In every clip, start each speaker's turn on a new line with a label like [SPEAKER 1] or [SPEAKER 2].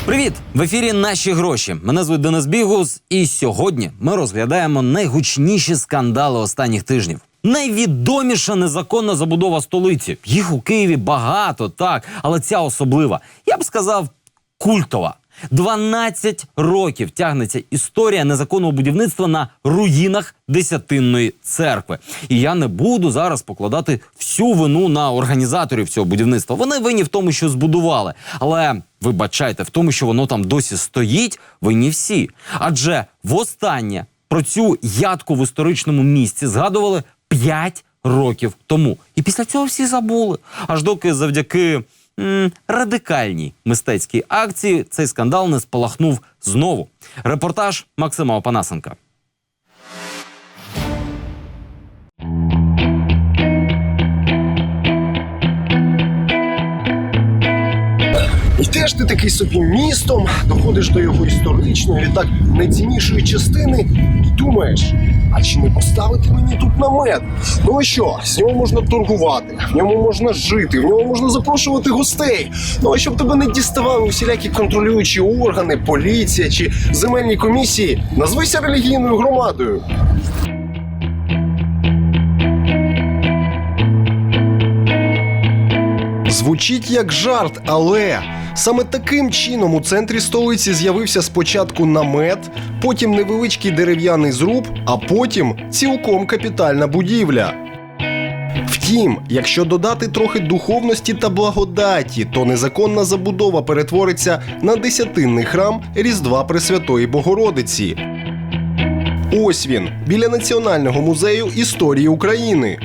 [SPEAKER 1] Привіт! В ефірі «Наші гроші». Мене звуть Денис Бігус, і сьогодні ми розглядаємо найгучніші скандали останніх тижнів. Найвідоміша незаконна забудова столиці. Їх у Києві багато, так, але ця особлива. Я б сказав, культова. 12 років тягнеться історія незаконного будівництва на руїнах Десятинної церкви. І я не буду зараз покладати всю вину на організаторів цього будівництва. Вони винні в тому, що збудували. Але, вибачайте, в тому, що воно там досі стоїть, винні всі. Адже востаннє про цю ядку в історичному місці згадували 5 років тому. І після цього всі забули. Аж доки завдяки радикальній мистецькій акції цей скандал не спалахнув знову. Репортаж Максима Опанасенка.
[SPEAKER 2] Йдеш ти такий собі містом, доходиш до його історичної, відтак найціннішої частини і думаєш, а чи не поставити мені тут намет? Ну і що, з нього можна торгувати, в ньому можна жити, в ньому можна запрошувати гостей. Ну а щоб тебе не діставали усілякі контролюючі органи, поліція чи земельні комісії, назвися релігійною громадою. Звучить як жарт, але саме таким чином у центрі столиці з'явився спочатку намет, потім невеличкий дерев'яний зруб, а потім цілком капітальна будівля. Втім, якщо додати трохи духовності та благодаті, то незаконна забудова перетвориться на десятинний храм Різдва Пресвятої Богородиці. Ось він, біля Національного музею історії України.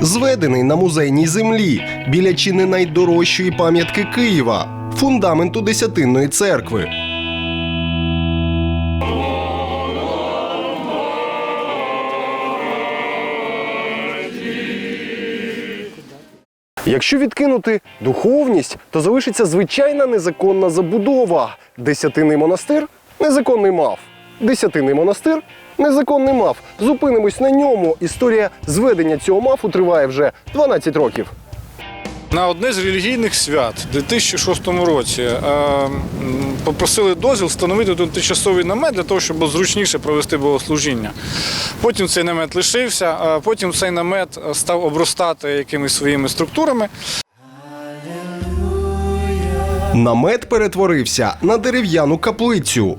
[SPEAKER 2] Зведений на музейній землі, біля чи не найдорожчої пам'ятки Києва – фундаменту Десятинної церкви. Якщо відкинути духовність, то залишиться звичайна незаконна забудова. Десятинний монастир – незаконний МАФ. Десятинний монастир – незаконний МАФ. Зупинимось на ньому. Історія зведення цього МАФу триває вже 12 років.
[SPEAKER 3] На одне з релігійних свят у 2006 році попросили дозвіл встановити тут тимчасовий намет для того, щоб було зручніше провести богослужіння. Потім цей намет лишився, а потім цей намет став обростати якимись своїми структурами.
[SPEAKER 2] Намет перетворився на дерев'яну каплицю.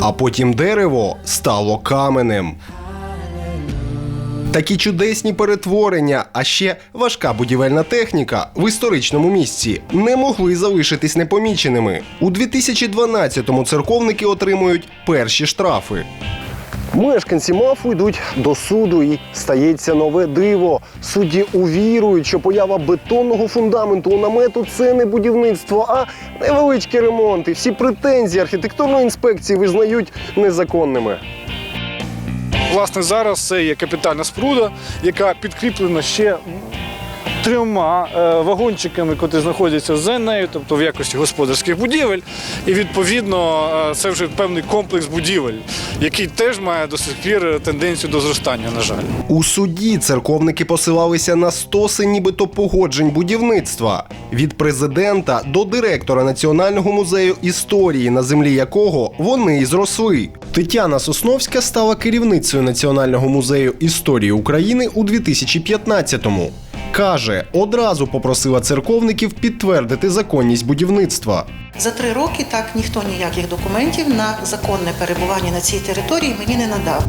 [SPEAKER 2] А потім дерево стало каменем. Такі чудесні перетворення, а ще важка будівельна техніка в історичному місці не могли залишитись непоміченими. У 2012-му церковники отримують перші штрафи. Мешканці МАФу йдуть до суду і стається нове диво. Судді увірують, що поява бетонного фундаменту у намету – це не будівництво, а невеличкі ремонти. Всі претензії архітектурної інспекції визнають незаконними.
[SPEAKER 3] Власне, зараз це є капітальна споруда, яка підкріплена ще 3 вагончиками, які знаходяться за нею, тобто в якості господарських будівель. І, відповідно, це вже певний комплекс будівель, який теж має до сих пір тенденцію до зростання, на жаль.
[SPEAKER 2] У суді церковники посилалися на стоси нібито погоджень будівництва. Від президента до директора Національного музею історії, на землі якого вони і зросли. Тетяна Сосновська стала керівницею Національного музею історії України у 2015-му. Каже, одразу попросила церковників підтвердити законність будівництва.
[SPEAKER 4] За 3 роки так ніхто ніяких документів на законне перебування на цій території мені не надав.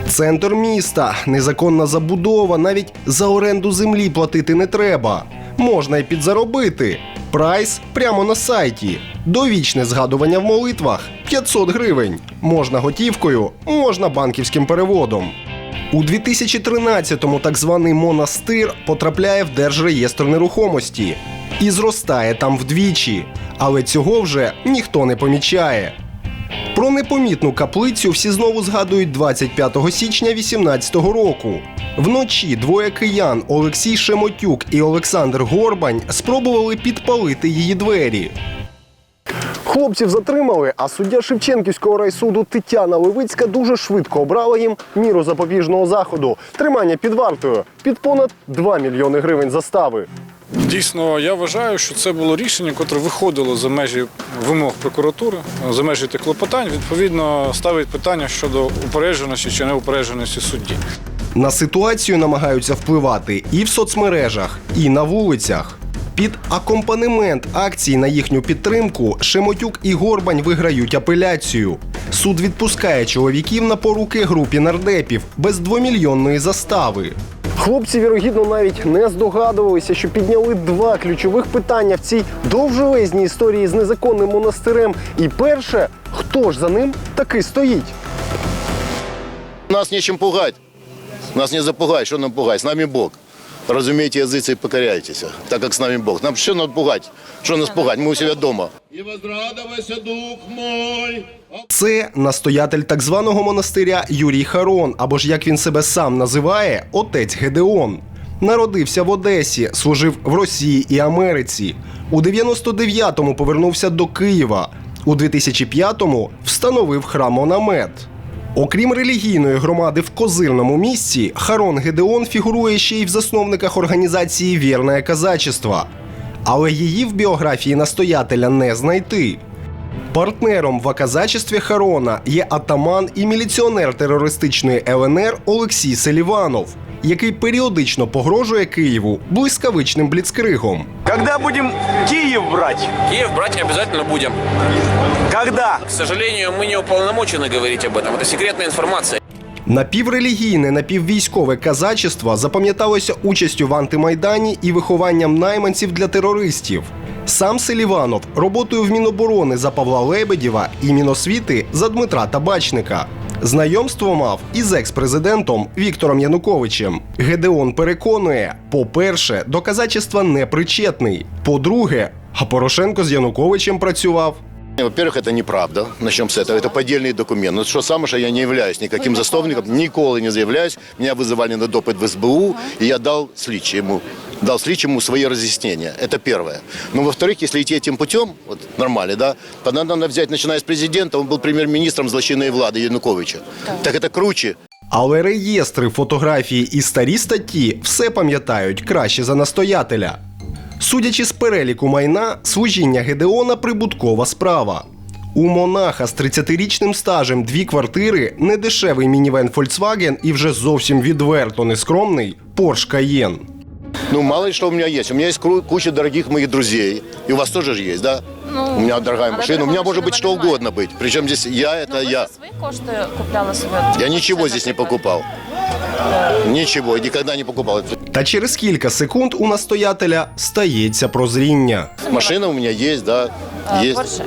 [SPEAKER 2] Центр міста, незаконна забудова, навіть за оренду землі платити не треба. Можна й підзаробити. Прайс прямо на сайті. Довічне згадування в молитвах – 500 гривень. Можна готівкою, можна банківським переводом. У 2013-му так званий монастир потрапляє в Держреєстр нерухомості. І зростає там вдвічі. Але цього вже ніхто не помічає. Про непомітну каплицю всі знову згадують 25 січня 2018 року. Вночі 2 киян Олексій Шемотюк і Олександр Горбань спробували підпалити її двері. Хлопців затримали, а суддя Шевченківського райсуду Тетяна Левицька дуже швидко обрала їм міру запобіжного заходу – тримання під вартою під понад 2 мільйони гривень застави.
[SPEAKER 3] Дійсно, я вважаю, що це було рішення, яке виходило за межі вимог прокуратури, за межі тих клопотань. Відповідно, ставить питання щодо упередженості чи неупередженості судді.
[SPEAKER 2] На ситуацію намагаються впливати і в соцмережах, і на вулицях. Під акомпанемент акцій на їхню підтримку Шемотюк і Горбань виграють апеляцію. Суд відпускає чоловіків на поруки групі нардепів без 2-мільйонної застави. Хлопці, вірогідно, навіть не здогадувалися, що підняли два ключових питання в цій довжелезній історії з незаконним монастирем. І перше, хто ж за ним таки стоїть?
[SPEAKER 5] Нас нечем пугать. Нас не запугать. Что нам пугать? С нами Бог. Разумейте языцы и покоряйтесь, так как с нами Бог. Нам что надо пугать? Что нас пугать? Мы у себя дома.
[SPEAKER 6] І возрадовайся, дух мой.
[SPEAKER 2] Це настоятель так званого монастиря Юрій Харон, або ж як він себе сам називає, отець Гедеон. Народився в Одесі, служив в Росії і Америці. У 99-му повернувся до Києва. У 2005-му встановив храм Монамет. Окрім релігійної громади в Козирному місці, Харон Гедеон фігурує ще й в засновниках організації «Вірне казачество». Але її в біографії настоятеля не знайти. Партнером в казачестві Харона є атаман і міліціонер терористичної ЛНР Олексій Селіванов, який періодично погрожує Києву блискавичним бліцкригом.
[SPEAKER 7] Когда будем Киев брать?
[SPEAKER 8] Киев брать обязательно будем.
[SPEAKER 7] Когда?
[SPEAKER 8] К сожалению, мы не уполномочены говорить об этом. Это секретная информация.
[SPEAKER 2] Напіврелігійне, напіввійськове казачество запам'яталося участю в антимайдані і вихованням найманців для терористів. Сам Селіванов роботою в Міноборони за Павла Лебедєва і Міносвіти за Дмитра Табачника. Знайомство мав із екс-президентом Віктором Януковичем. Гедеон переконує, по-перше, до казачества не причетний. По-друге, а Порошенко з Януковичем працював.
[SPEAKER 5] Во-первых, это неправда. Начнем с этого. Это поддельный документ. Но что самое, что я не являюсь никаким засновником, николи не заявляюсь. Меня вызывали на допыт в СБУ, и я дал слідчому свои разъяснения. Это первое. Но, во-вторых, если идти этим путем, вот нормально, да, тогда надо взять, начиная с президента, он был премьер-министром злочинной влады Януковича. Так это круче.
[SPEAKER 2] Але реєстри, фотографії і старі статті все пам'ятають краще за настоятеля. Судячи з переліку майна, служіння Гедеона – прибуткова справа. У монаха з 30-річним стажем 2 квартири, недешевий мінівен Volkswagen і вже зовсім відверто нескромний Porsche Cayenne.
[SPEAKER 5] Ну, мало ли что у меня есть. У меня есть куча дорогих моих друзей. И у вас тоже же есть, да? У меня дорогая машина. У меня может быть что угодно быть. Причем здесь я, это я.
[SPEAKER 9] Ви свої кошти купляли собі?
[SPEAKER 5] Я ничего здесь не покупал. Ничего, никогда не покупал.
[SPEAKER 2] Та через кілька секунд у настоятеля стається прозріння.
[SPEAKER 5] Машина у меня есть, да. Есть.
[SPEAKER 9] Порше?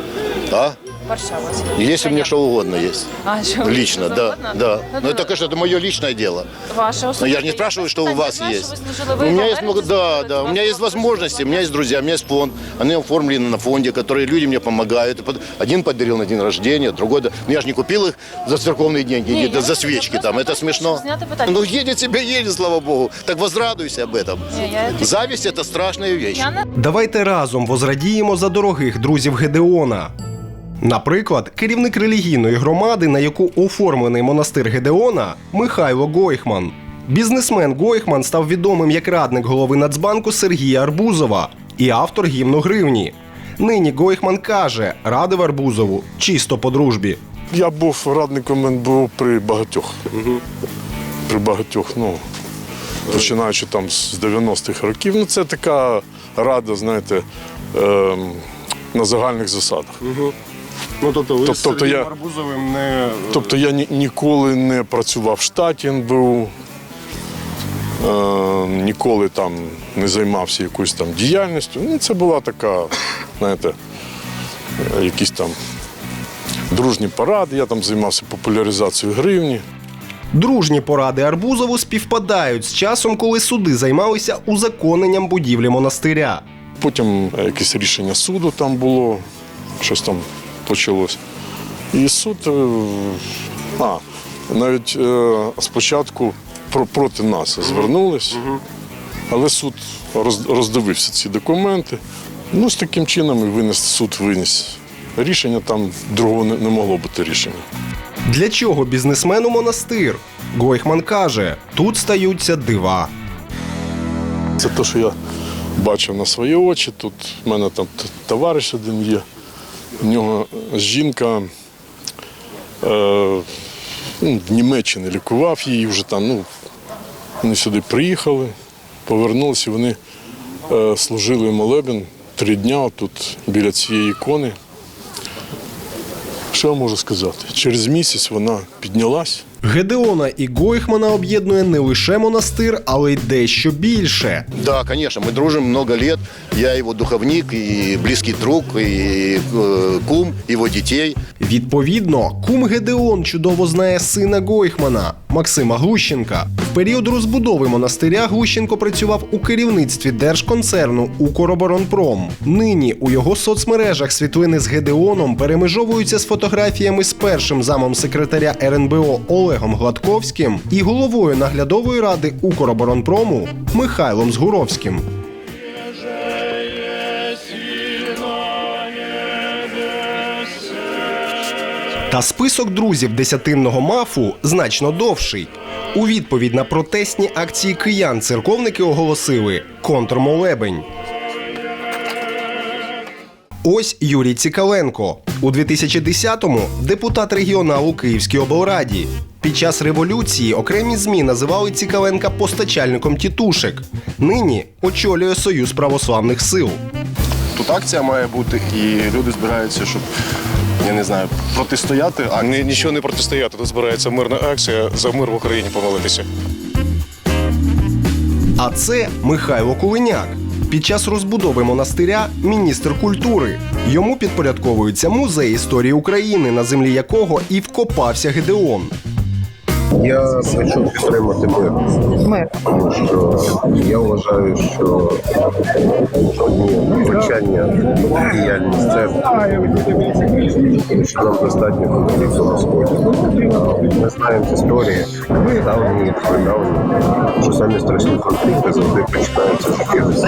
[SPEAKER 5] Да.
[SPEAKER 9] Порше у вас?
[SPEAKER 5] Есть у меня что угодно есть.
[SPEAKER 9] А, що?
[SPEAKER 5] Лично,
[SPEAKER 9] Що
[SPEAKER 5] да.
[SPEAKER 9] угодно?
[SPEAKER 5] Да.
[SPEAKER 9] Ну,
[SPEAKER 5] Но это, конечно, это мое личное дело.
[SPEAKER 9] Ваше
[SPEAKER 5] Но
[SPEAKER 9] особисте.
[SPEAKER 5] я же не спрашиваю, что у вас
[SPEAKER 9] Знаю,
[SPEAKER 5] есть.
[SPEAKER 9] що ви служили,
[SPEAKER 5] У
[SPEAKER 9] ви
[SPEAKER 5] меня есть
[SPEAKER 9] в
[SPEAKER 5] много,
[SPEAKER 9] Америці
[SPEAKER 5] да,
[SPEAKER 9] служили,
[SPEAKER 5] да. У меня
[SPEAKER 9] вас
[SPEAKER 5] есть
[SPEAKER 9] було
[SPEAKER 5] возможности, у меня есть друзья, у меня есть фонд. Они оформлены на фонде, которые люди мне помогают. Один подарил на день рождения, другой... Ну, я же не купил их за церковные деньги,
[SPEAKER 9] Не,
[SPEAKER 5] где-то
[SPEAKER 9] я
[SPEAKER 5] за
[SPEAKER 9] не
[SPEAKER 5] свечки
[SPEAKER 9] знаю,
[SPEAKER 5] там. Это
[SPEAKER 9] просто
[SPEAKER 5] смешно.
[SPEAKER 9] снято питание.
[SPEAKER 5] Ну, едет себе, едет, слава богу. Так возрадуйся об этом.
[SPEAKER 9] Не, я-
[SPEAKER 5] Зависть – это страшная вещь.
[SPEAKER 9] Я не
[SPEAKER 2] Давайте разом возрадіємо за дорогих друзів Гедеона. Наприклад, керівник релігійної громади, на яку оформлений монастир Гедеона – Михайло Гойхман. Бізнесмен Гойхман став відомим як радник голови Нацбанку Сергія Арбузова і автор гімну гривні. Нині Гойхман каже, радив Арбузову чисто по дружбі.
[SPEAKER 10] Я був радником НБУ при багатьох. При багатьох, ну, починаючи там з 90-х років. Ну, це така рада, знаєте, на загальних засадах.
[SPEAKER 2] Ну, тобто ви
[SPEAKER 10] з Сергієм
[SPEAKER 2] Арбузовим не...
[SPEAKER 10] Тобто я ніколи не працював в штаті НБУ, ніколи там не займався якоюсь там діяльністю. Ну, це була така, знаєте, якісь там дружні поради, я там займався популяризацією гривні.
[SPEAKER 2] Дружні поради Арбузову співпадають з часом, коли суди займалися узаконенням будівлі монастиря.
[SPEAKER 10] Потім якесь рішення суду там було, щось там почалось. І суд навіть спочатку проти нас звернулись, але суд роздивився ці документи. Ну, з таким чином суд виніс рішення там другого не могло бути рішення.
[SPEAKER 2] Для чого бізнесмену монастир? Гойхман каже, тут стаються дива.
[SPEAKER 10] Це те, що я бачив на свої очі. Тут в мене там товариш один є. У нього жінка в Німеччині лікував її вже там. Вони сюди приїхали, повернулися, вони служили молебен 3 дня тут біля цієї ікони. Що я можу сказати? Через місяць вона піднялась.
[SPEAKER 2] Гедеона і Гойхмана об'єднує не лише монастир, але й дещо більше.
[SPEAKER 5] Да, конечно, мы дружим много лет. Я его духовник и близкий друг, и кум его детей.
[SPEAKER 2] Відповідно, кум Гедеон чудово знає сина Гойхмана – Максима Глущенка. В період розбудови монастиря Глущенко працював у керівництві держконцерну «Укроборонпром». Нині у його соцмережах світлини з Гедеоном перемежовуються з фотографіями з першим замом секретаря РНБО Олегом Гладковським і головою наглядової ради «Укроборонпрому» Михайлом Згуровським. Та список друзів десятинного МАФу значно довший. У відповідь на протестні акції киян церковники оголосили контрмолебень. Ось Юрій Цікаленко. У 2010-му депутат регіоналу Київській облраді. Під час революції окремі ЗМІ називали Цікаленка постачальником тітушек. Нині очолює Союз православних сил.
[SPEAKER 11] Тут акція має бути, і люди збираються, щоб, я не знаю, протистояти.
[SPEAKER 12] Нічого не протистояти, тут збирається мирна акція за мир в Україні помолитися.
[SPEAKER 2] А це Михайло Кулиняк. Під час розбудови монастиря – міністр культури. Йому підпорядковується музей історії України, на землі якого і вкопався Гедеон.
[SPEAKER 11] Я хочу підтримати мир. Тому що я вважаю, що втручання в діяльність церкви, що нам достатньо конфлікту на Сході. Ми знаємо з історії, давні, що самі страшні конфлікти завжди починаються з якихось.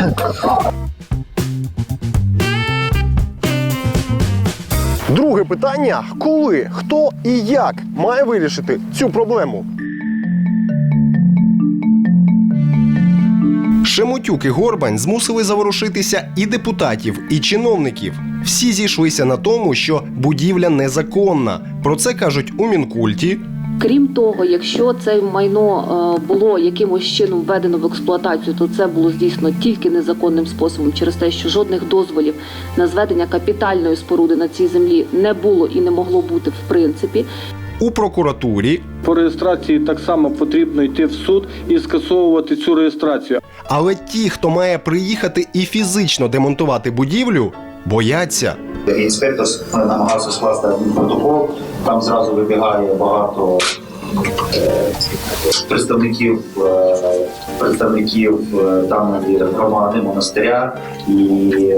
[SPEAKER 2] Друге питання – коли, хто і як має вирішити цю проблему? Шемотюк і Горбань змусили заворушитися і депутатів, і чиновників. Всі зійшлися на тому, що будівля незаконна. Про це кажуть у Мінкульті.
[SPEAKER 9] Крім того, якщо це майно було якимось чином введено в експлуатацію, то це було здійснено тільки незаконним способом, через те, що жодних дозволів на зведення капітальної споруди на цій землі не було і не могло бути в принципі.
[SPEAKER 2] У прокуратурі.
[SPEAKER 3] По реєстрації так само потрібно йти в суд і скасовувати цю реєстрацію.
[SPEAKER 2] Але ті, хто має приїхати і фізично демонтувати будівлю, бояться.
[SPEAKER 13] Інспектор намагався скласти протокол, там зразу вибігає багато представників даної громади, монастиря і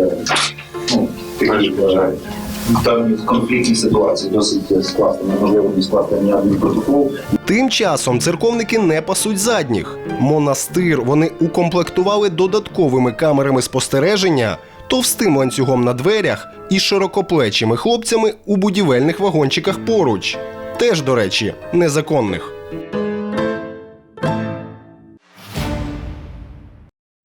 [SPEAKER 13] такі певні конфліктні ситуації досить скласти, неможливо не скласти ніякий протокол.
[SPEAKER 2] Тим часом церковники не пасуть задніх. Монастир вони укомплектували додатковими камерами спостереження, товстим ланцюгом на дверях і широкоплечими хлопцями у будівельних вагончиках поруч. Теж, до речі, незаконних.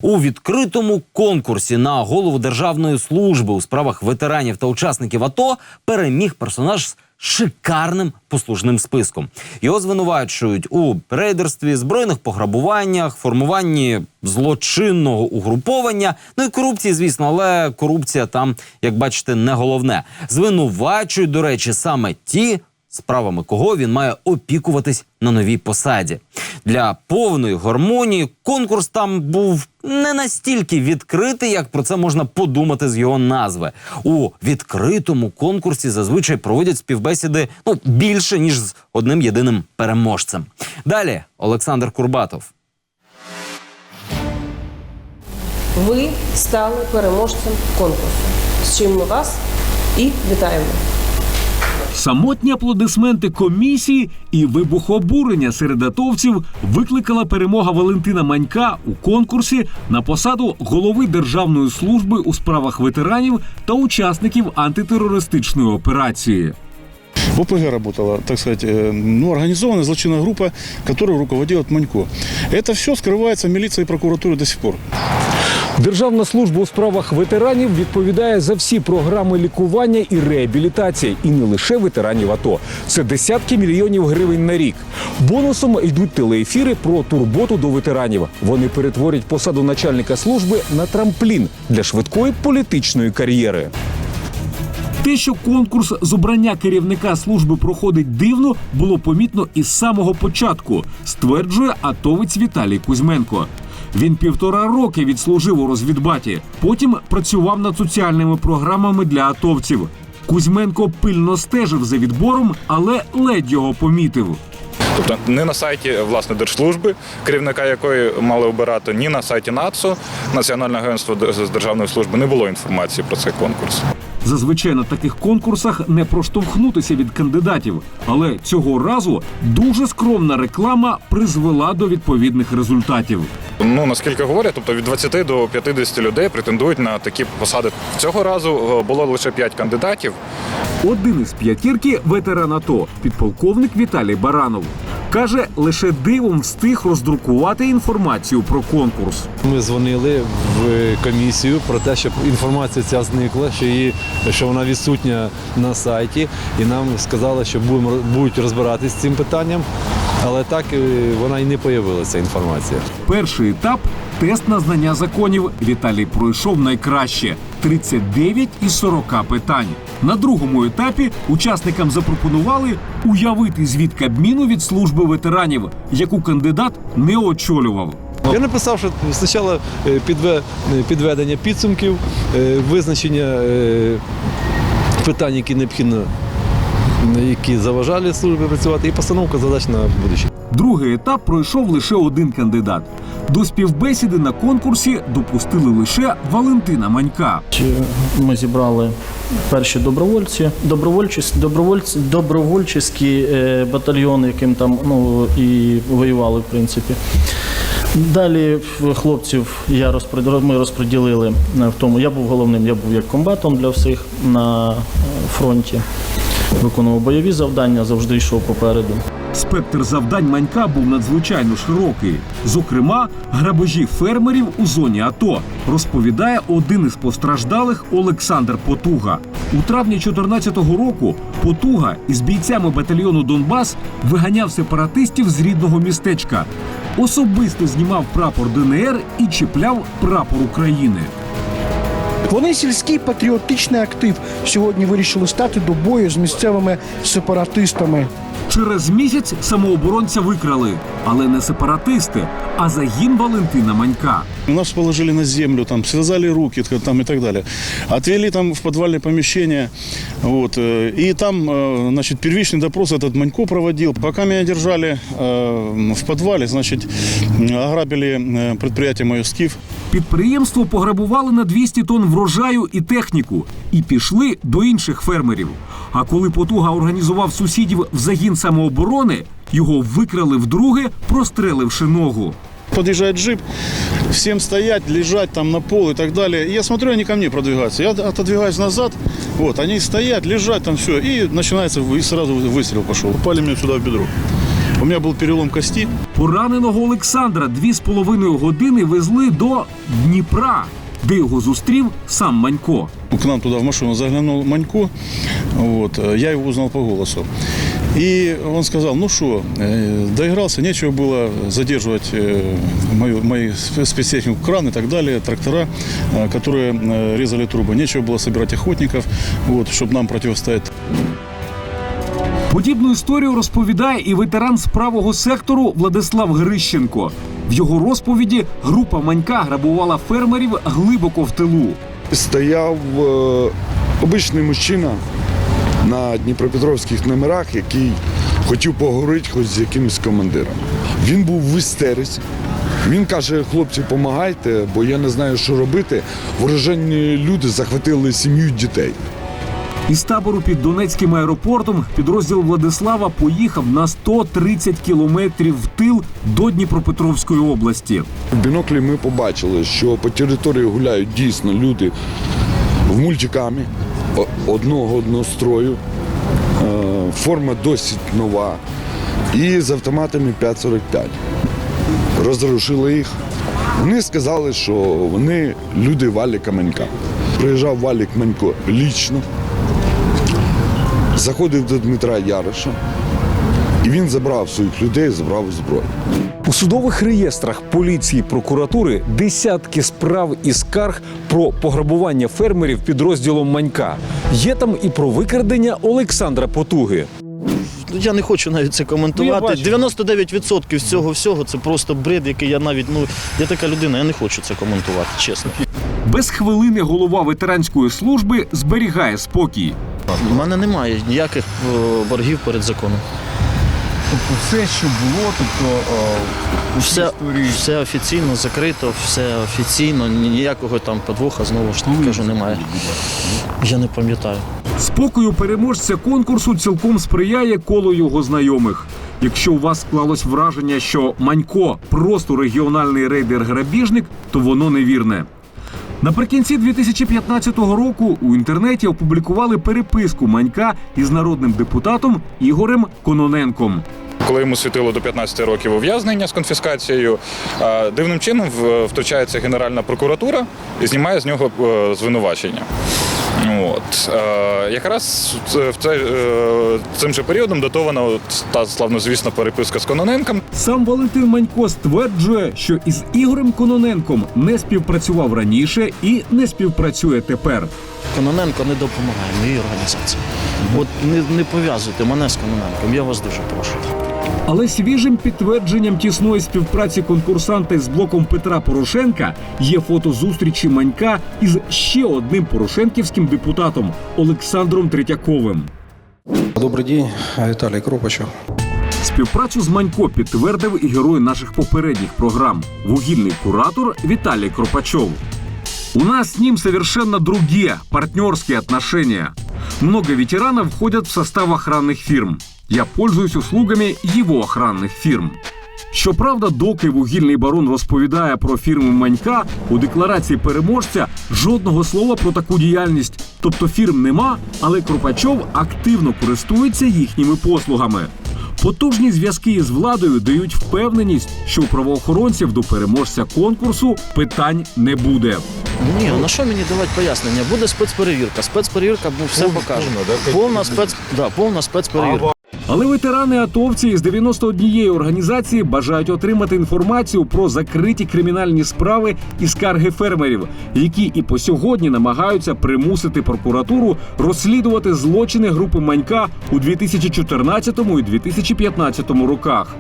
[SPEAKER 1] У відкритому конкурсі на голову Державної служби у справах ветеранів та учасників АТО переміг персонаж з шикарним послужним списком. Його звинувачують у рейдерстві, збройних пограбуваннях, формуванні злочинного угруповання, ну і корупції, звісно, але корупція там, як бачите, не головне. Звинувачують, до речі, саме ті, справами кого він має опікуватись на новій посаді. Для повної гармонії конкурс там був не настільки відкритий, як про це можна подумати з його назви. У відкритому конкурсі зазвичай проводять співбесіди більше, ніж з одним єдиним переможцем. Далі Олександр Курбатов.
[SPEAKER 14] Ви стали переможцем конкурсу, з чим ми вас і вітаємо.
[SPEAKER 15] Самотні аплодисменти комісії і вибух обурення серед атовців викликала перемога Валентина Манька у конкурсі на посаду голови Державної служби у справах ветеранів та учасників антитерористичної операції.
[SPEAKER 16] В ОПГ работала, так сказать, организованная злочинная группа, которую руководил Манько. Это все скрывается в милиции и прокуратуре до сих пор.
[SPEAKER 17] Державна служба у справах ветеранів відповідає за всі програми лікування і реабілітації. І не лише ветеранів АТО. Це десятки мільйонів гривень на рік. Бонусом йдуть телеефіри про турботу до ветеранів. Вони перетворять посаду начальника служби на трамплін для швидкої політичної кар'єри.
[SPEAKER 15] Те, що конкурс з обрання керівника служби проходить дивно, було помітно із самого початку, стверджує атовець Віталій Кузьменко. Він 1,5 роки відслужив у розвідбаті, потім працював над соціальними програмами для атовців. Кузьменко пильно стежив за відбором, але ледь його помітив.
[SPEAKER 12] Тобто не на сайті, власне, Держслужби, керівника якої мали обирати, ні на сайті НАЦО, Національне агентство з державної служби, не було інформації про цей конкурс.
[SPEAKER 15] Зазвичай на таких конкурсах не проштовхнутися від кандидатів, але цього разу дуже скромна реклама призвела до відповідних результатів.
[SPEAKER 12] Наскільки говорять, тобто від 20 до 50 людей претендують на такі посади. Цього разу було лише 5 кандидатів.
[SPEAKER 15] Один із п'ятірки – ветеран АТО, підполковник Віталій Баранов. Каже, лише дивом встиг роздрукувати інформацію про конкурс.
[SPEAKER 18] Ми дзвонили в комісію про те, щоб інформація ця зникла, що вона відсутня на сайті. І нам сказали, що будуть розбиратися з цим питанням. Але так вона і не з'явилася, інформація.
[SPEAKER 15] Перший етап – тест на знання законів. Віталій пройшов найкраще – 39 із 40 питань. На другому етапі учасникам запропонували уявити звіт Кабміну від служби ветеранів, яку кандидат не очолював.
[SPEAKER 18] Я написав, що спочатку підведення підсумків, визначення питань, які необхідно, які заважали службі працювати, і постановка задач на будущее.
[SPEAKER 15] Другий етап пройшов лише один кандидат. До співбесіди на конкурсі допустили лише Валентина Манька.
[SPEAKER 19] Ми зібрали перші добровольчі батальйони, яким там і воювали, в принципі. Далі хлопців ми розподілили в тому. Я був головним, я був як комбатом для всіх на фронті. Виконував бойові завдання, завжди йшов попереду.
[SPEAKER 15] Спектр завдань Манька був надзвичайно широкий. Зокрема, грабежі фермерів у зоні АТО, розповідає один із постраждалих Олександр Потуга. У травні 2014 року Потуга із бійцями батальйону «Донбас» виганяв сепаратистів з рідного містечка. Особисто знімав прапор ДНР і чіпляв прапор України.
[SPEAKER 20] Вони сільський патріотичний актив сьогодні вирішили стати до бою з місцевими сепаратистами.
[SPEAKER 15] Через місяць самооборонця викрали, але не сепаратисти, а загін Валентина Манька.
[SPEAKER 16] Нас положили на землю, там, связали руки там, и так далее. Отвели там в подвальное помещение. Вот, и там, значит, первичный допрос этот Манько проводил. Пока меня держали в подвале, значит, ограбили предприятие мое «Скіф».
[SPEAKER 15] Підприємство пограбували на 200 тонн врожаю і техніку і пішли до інших фермерів. А коли Потуга організував сусідів в загін самооборони, його викрали вдруге, простреливши ногу.
[SPEAKER 16] Подъезжает джип, всем стоять, лежать там на пол и так далее. И я смотрю, они ко мне продвигаются. Я отодвигаюсь назад, вот, они стоят, лежат там все. И начинается, и сразу выстрел пошел. Упали мне сюда в бедро. У меня был перелом кости.
[SPEAKER 15] Пораненого Олександра 2,5 години везли до Дніпра, де його зустрів сам Манько.
[SPEAKER 16] К нам туда в машину заглянул Манько, вот, я его узнал по голосу. И он сказал, ну что, доигрался, нечего было задерживать мои спецтехнику, кран и так далее, трактора, которые резали трубы. Нечего было собирать охотников, вот, чтобы нам противостоять.
[SPEAKER 15] Подібну історію розповідає і ветеран з правого сектору Владислав Грищенко. В його розповіді група Манька грабувала фермерів глибоко в тилу.
[SPEAKER 21] Стояв обичний мужчина на дніпропетровських номерах, який хотів поговорити хоч з якимось командиром. Він був в істериці. Він каже, хлопці, допомагайте, бо я не знаю, що робити. Ворожені люди захватили сім'ю, дітей.
[SPEAKER 15] Із табору під Донецьким аеропортом підрозділ Владислава поїхав на 130 кілометрів в тил до Дніпропетровської області.
[SPEAKER 21] В біноклі ми побачили, що по території гуляють дійсно люди в мультикамі одного однострою, форма досить нова і з автоматами 5,45. Розрушили їх. Вони сказали, що вони люди Валіка Манька. Приїжджав Валік Манько лічно, заходив до Дмитра Яроша, і він забрав своїх людей, забрав зброю.
[SPEAKER 17] У судових реєстрах поліції, прокуратури десятки справ і скарг про пограбування фермерів підрозділом Манька. Є там і про викрадення Олександра Потуги.
[SPEAKER 19] Я не хочу навіть це коментувати. 99% з цього всього це просто бред, який я навіть, я така людина, я не хочу це коментувати, чесно.
[SPEAKER 15] Без хвилини голова ветеранської служби зберігає спокій.
[SPEAKER 19] У мене немає ніяких боргів перед законом.
[SPEAKER 17] Тобто все, що було,
[SPEAKER 19] все офіційно закрито, все офіційно, ніякого там подвоха, знову ж таки кажу, немає. Я не пам'ятаю.
[SPEAKER 15] Спокою переможця конкурсу цілком сприяє коло його знайомих. Якщо у вас склалось враження, що Манько – просто регіональний рейдер-грабіжник, то воно невірне. Наприкінці 2015 року у інтернеті опублікували переписку Манька із народним депутатом Ігорем Кононенком.
[SPEAKER 12] Коли йому світило до 15 років ув'язнення з конфіскацією, дивним чином втручається Генеральна прокуратура і знімає з нього звинувачення. Якраз цим же періодом датована та славнозвісна переписка з Кононенком.
[SPEAKER 15] Сам Валентин Манько стверджує, що із Ігорем Кононенком не співпрацював раніше і не співпрацює тепер.
[SPEAKER 19] Кононенко не допомагає моїй організації. От не пов'язуйте мене з Кононенком, я вас дуже прошу.
[SPEAKER 15] Але свіжим підтвердженням тісної співпраці конкурсанта з блоком Петра Порошенка є фото зустрічі Манька із ще одним порошенківським депутатом Олександром Третьяковим.
[SPEAKER 4] Добрий день, Віталій Кропачов.
[SPEAKER 15] Співпрацю з Манько підтвердив і герой наших попередніх програм – вугільний куратор Виталий Кропачев. У нас с ним совершенно другие партнерские отношения. Много ветеранов входят в состав охранных фирм. Я пользуюсь услугами его охранних фірм. Щоправда, доки вугільний барон розповідає про фірми Манька, у декларації переможця жодного слова про таку діяльність. Тобто фірм нема, але Кропачов активно користується їхніми послугами. Потужні зв'язки із владою дають впевненість, що у правоохоронців до переможця конкурсу питань не буде.
[SPEAKER 19] Ні, на що мені давати пояснення? Буде спецперевірка. Спецперевірка все покаже. Повна спецперевірка.
[SPEAKER 15] Але ветерани-атовці з 91 організації бажають отримати інформацію про закриті кримінальні справи і скарги фермерів, які і по сьогодні намагаються примусити прокуратуру розслідувати злочини групи Манька у 2014 і 2015 роках.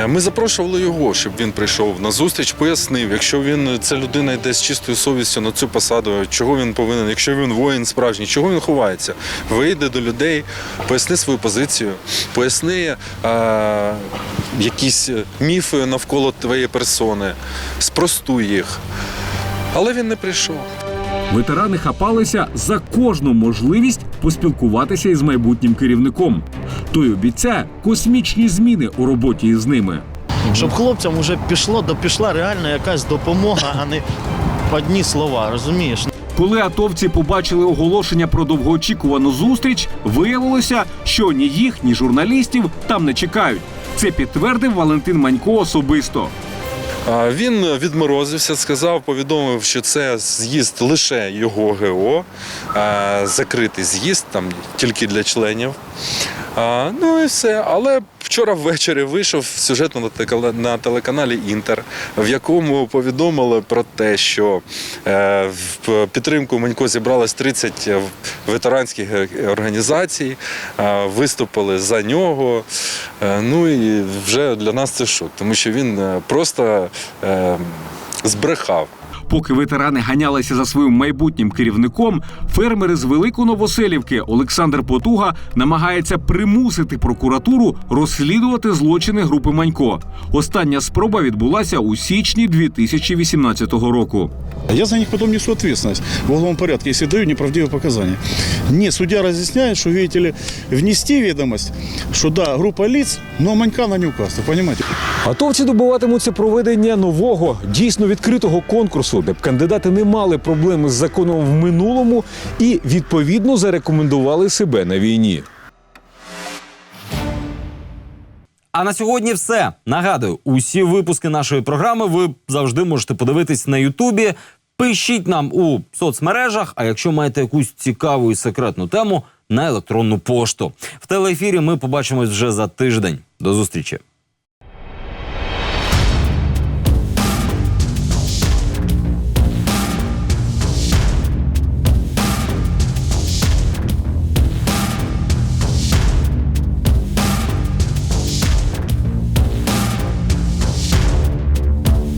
[SPEAKER 22] Ми запрошували його, щоб він прийшов на зустріч, пояснив, якщо ця людина йде з чистою совістю на цю посаду, чого він повинен, якщо він воїн справжній, чого він ховається. Вийде до людей, поясни свою позицію, поясни якісь міфи навколо твоєї персони, спростуй їх. Але він не прийшов.
[SPEAKER 15] Ветерани хапалися за кожну можливість поспілкуватися із майбутнім керівником. Той обіцяє космічні зміни у роботі із ними.
[SPEAKER 19] Щоб хлопцям вже пішла реально якась допомога, а не одні слова, розумієш?
[SPEAKER 15] Коли атовці побачили оголошення про довгоочікувану зустріч, виявилося, що ні їх, ні журналістів там не чекають. Це підтвердив Валентин Манько особисто.
[SPEAKER 22] Він відморозився, повідомив, що це з'їзд лише його ГО, закритий з'їзд, там тільки для членів. Ну і все. Але вчора ввечері вийшов сюжет на телеканалі «Інтер», в якому повідомили про те, що в підтримку Манько зібралось 30 ветеранських організацій, виступили за нього. Ну і вже для нас це шок, тому що він просто збрехав.
[SPEAKER 15] Поки ветерани ганялися за своїм майбутнім керівником, фермери з Великоновоселівки Олександр Потуга намагається примусити прокуратуру розслідувати злочини групи Манько. Остання спроба відбулася у січні 2018 року.
[SPEAKER 16] Я за них потом несу ответственность в уголовном порядке, если даю неправдивые показания. Мне судья разъясняет, что, видите ли, внести ведомость, что да, группа лиц, но Манька на не указана, понимаете?
[SPEAKER 17] Атовці добиватимуться проведення нового, дійсно відкритого конкурсу, де б кандидати не мали проблеми з законом в минулому і, відповідно, зарекомендували себе на війні.
[SPEAKER 1] А на сьогодні все. Нагадую, усі випуски нашої програми ви завжди можете подивитись на Ютубі. Пишіть нам у соцмережах, а якщо маєте якусь цікаву і секретну тему, на електронну пошту. В телеефірі ми побачимось вже за тиждень. До зустрічі.